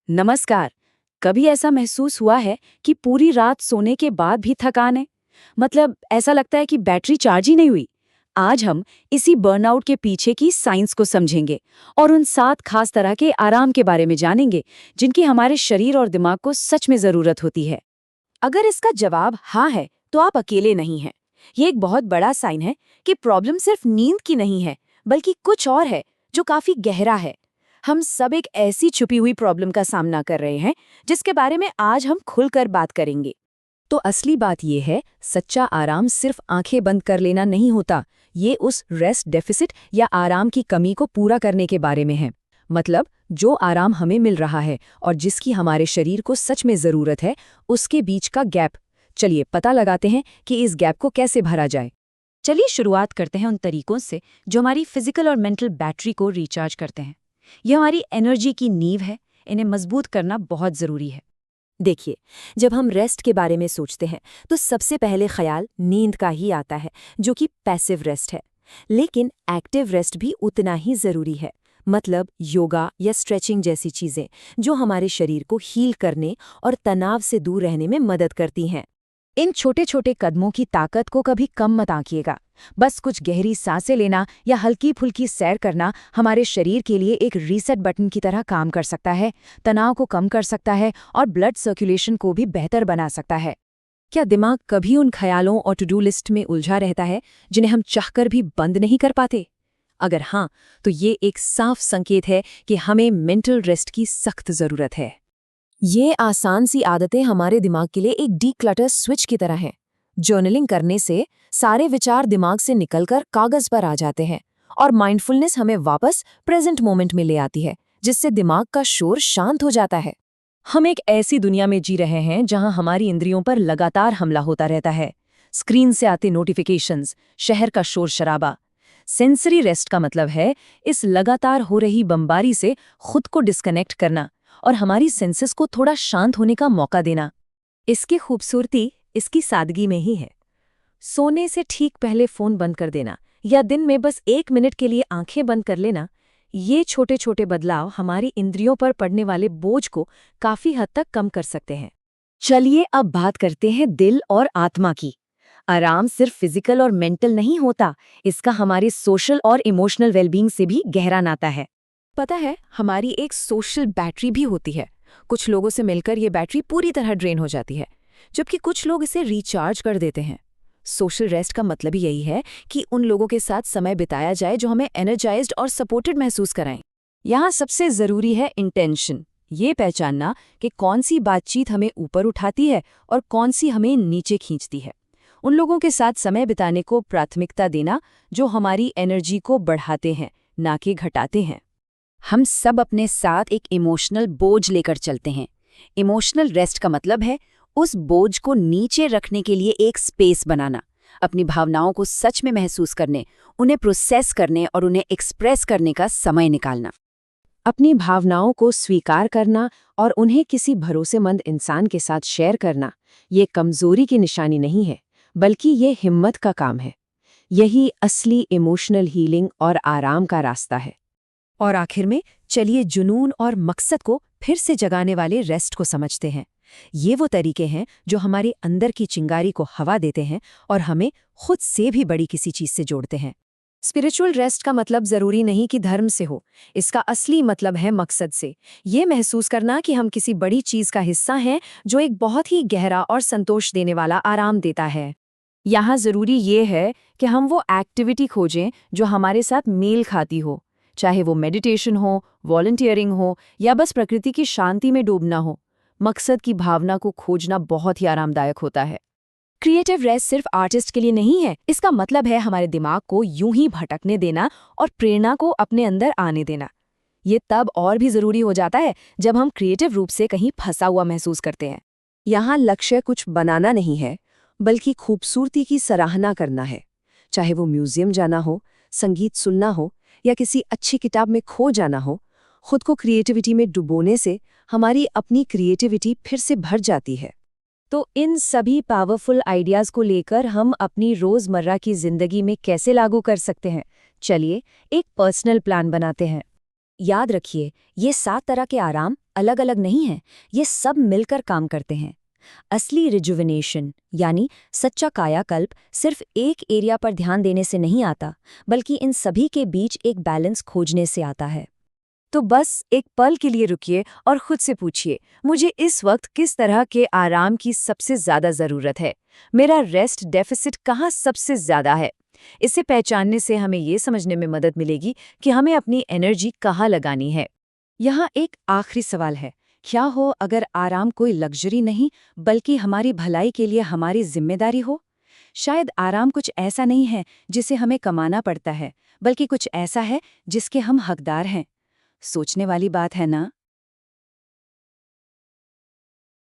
नमस्कार। कभी ऐसा महसूस हुआ है कि पूरी रात सोने के बाद भी थकान है? मतलब ऐसा लगता है कि बैटरी चार्ज ही नहीं हुई। आज हम इसी बर्नआउट के पीछे की साइंस को समझेंगे और उन 7 खास तरह के आराम के बारे में जानेंगे जिनकी हमारे शरीर और दिमाग को सच में जरूरत होती है। अगर इसका जवाब हाँ है तो आप अकेले नहीं हैं। ये एक बहुत बड़ा साइन है कि प्रॉब्लम सिर्फ नींद की नहीं है, बल्कि कुछ और है जो काफी गहरा है। हम सब एक ऐसी छुपी हुई प्रॉब्लम का सामना कर रहे हैं जिसके बारे में आज हम खुलकर बात करेंगे। तो असली बात यह है, सच्चा आराम सिर्फ आंखें बंद कर लेना नहीं होता। ये उस रेस्ट डेफिसिट या आराम की कमी को पूरा करने के बारे में है। मतलब जो आराम हमें मिल रहा है और जिसकी हमारे शरीर को सच में जरूरत है, उसके बीच का गैप। चलिए पता लगाते हैं कि इस गैप को कैसे भरा जाए। चलिए शुरुआत करते हैं उन तरीकों से जो हमारी फिजिकल और मेंटल बैटरी को रिचार्ज करते हैं। यह हमारी एनर्जी की नींव है, इन्हें मजबूत करना बहुत ज़रूरी है। देखिए, जब हम रेस्ट के बारे में सोचते हैं तो सबसे पहले ख्याल नींद का ही आता है, जो कि पैसिव रेस्ट है। लेकिन एक्टिव रेस्ट भी उतना ही ज़रूरी है। मतलब योगा या स्ट्रेचिंग जैसी चीज़ें जो हमारे शरीर को हील करने और तनाव से दूर रहने में मदद करती हैं। इन छोटे छोटे कदमों की ताकत को कभी कम मत आंकिएगा। बस कुछ गहरी सांसें लेना या हल्की फुल्की सैर करना हमारे शरीर के लिए एक रीसेट बटन की तरह काम कर सकता है, तनाव को कम कर सकता है और ब्लड सर्कुलेशन को भी बेहतर बना सकता है। क्या दिमाग कभी उन ख्यालों और टू डू लिस्ट में उलझा रहता है जिन्हें हम चाहकर भी बंद नहीं कर पाते? अगर हाँ, तो ये एक साफ संकेत है कि हमें मेंटल रेस्ट की सख्त ज़रूरत है। ये आसान सी आदतें हमारे दिमाग के लिए एक डीक्लटर स्विच की तरह हैं। जर्नलिंग करने से सारे विचार दिमाग से निकलकर कागज पर आ जाते हैं और माइंडफुलनेस हमें वापस प्रेजेंट मोमेंट में ले आती है, जिससे दिमाग का शोर शांत हो जाता है। हम एक ऐसी दुनिया में जी रहे हैं जहां हमारी इंद्रियों पर लगातार हमला होता रहता है। स्क्रीन से आते नोटिफिकेशंस, शहर का शोर शराबा। सेंसरी रेस्ट का मतलब है इस लगातार हो रही बमबारी से खुद को डिस्कनेक्ट करना और हमारी सेंसेस को थोड़ा शांत होने का मौका देना। इसकी खूबसूरती इसकी सादगी में ही है। सोने से ठीक पहले फोन बंद कर देना या दिन में बस 1 मिनट के लिए आंखें बंद कर लेना, ये छोटे छोटे बदलाव हमारी इंद्रियों पर पड़ने वाले बोझ को काफी हद तक कम कर सकते हैं। चलिए अब बात करते हैं दिल और आत्मा की। आराम सिर्फ फिजिकल और मेंटल नहीं होता, इसका हमारे सोशल और इमोशनल वेलबींग से भी गहरा नाता है। पता है, हमारी एक सोशल बैटरी भी होती है। कुछ लोगों से मिलकर ये बैटरी पूरी तरह ड्रेन हो जाती है, जबकि कुछ लोग इसे रिचार्ज कर देते हैं। सोशल रेस्ट का मतलब ही यही है कि उन लोगों के साथ समय बिताया जाए जो हमें एनर्जाइज्ड और सपोर्टेड महसूस कराएं। यहाँ सबसे जरूरी है इंटेंशन। ये पहचानना कि कौन सी बातचीत हमें ऊपर उठाती है और कौन सी हमें नीचे खींचती है। उन लोगों के साथ समय बिताने को प्राथमिकता देना जो हमारी एनर्जी को बढ़ाते हैं, ना कि घटाते हैं। हम सब अपने साथ एक इमोशनल बोझ लेकर चलते हैं। इमोशनल रेस्ट का मतलब है उस बोझ को नीचे रखने के लिए एक स्पेस बनाना, अपनी भावनाओं को सच में महसूस करने, उन्हें प्रोसेस करने और उन्हें एक्सप्रेस करने का समय निकालना। अपनी भावनाओं को स्वीकार करना और उन्हें किसी भरोसेमंद इंसान के साथ शेयर करना, ये कमजोरी की निशानी नहीं है, बल्कि ये हिम्मत का काम है। यही असली इमोशनल हीलिंग और आराम का रास्ता है। और आखिर में चलिए जुनून और मकसद को फिर से जगाने वाले रेस्ट को समझते हैं। ये वो तरीके हैं जो हमारे अंदर की चिंगारी को हवा देते हैं और हमें खुद से भी बड़ी किसी चीज से जोड़ते हैं। स्पिरिचुअल रेस्ट का मतलब जरूरी नहीं कि धर्म से हो, इसका असली मतलब है मकसद से। ये महसूस करना कि हम किसी बड़ी चीज का हिस्सा हैं जो एक बहुत ही गहरा और संतोष देने वाला आराम देता है। यहाँ जरूरी ये है कि हम वो एक्टिविटी खोजें जो हमारे साथ मेल खाती हो, चाहे वो मेडिटेशन हो, वॉलंटियरिंग हो या बस प्रकृति की शांति में डूबना हो। मकसद की भावना को खोजना बहुत ही आरामदायक होता है। क्रिएटिव रेस्ट सिर्फ आर्टिस्ट के लिए नहीं है, इसका मतलब है हमारे दिमाग को यूं ही भटकने देना और प्रेरणा को अपने अंदर आने देना। ये तब और भी जरूरी हो जाता है जब हम क्रिएटिव रूप से कहीं फंसा हुआ महसूस करते हैं। यहाँ लक्ष्य कुछ बनाना नहीं है, बल्कि खूबसूरती की सराहना करना है। चाहे वो म्यूजियम जाना हो, संगीत सुनना हो या किसी अच्छी किताब में खो जाना हो, खुद को क्रिएटिविटी में डुबोने से हमारी अपनी क्रिएटिविटी फिर से भर जाती है। तो इन सभी पावरफुल आइडियाज़ को लेकर हम अपनी रोज़मर्रा की ज़िंदगी में कैसे लागू कर सकते हैं? चलिए एक पर्सनल प्लान बनाते हैं। याद रखिए, ये 7 तरह के आराम अलग अलग नहीं हैं, ये सब मिलकर काम करते हैं। असली रिजुविनेशन यानी सच्चा कायाकल्प सिर्फ एक एरिया पर ध्यान देने से नहीं आता, बल्कि इन सभी के बीच एक बैलेंस खोजने से आता है। तो बस एक पल के लिए रुकिए और खुद से पूछिए, मुझे इस वक्त किस तरह के आराम की सबसे ज्यादा जरूरत है? मेरा रेस्ट डेफिसिट कहाँ सबसे ज्यादा है? इसे पहचानने से हमें ये समझने में मदद मिलेगी कि हमें अपनी एनर्जी कहाँ लगानी है। यहाँ एक आखिरी सवाल है, क्या हो अगर आराम कोई लग्जरी नहीं बल्कि हमारी भलाई के लिए हमारी जिम्मेदारी हो? शायद आराम कुछ ऐसा नहीं है जिसे हमें कमाना पड़ता है, बल्कि कुछ ऐसा है जिसके हम हकदार हैं। सोचने वाली बात है ना?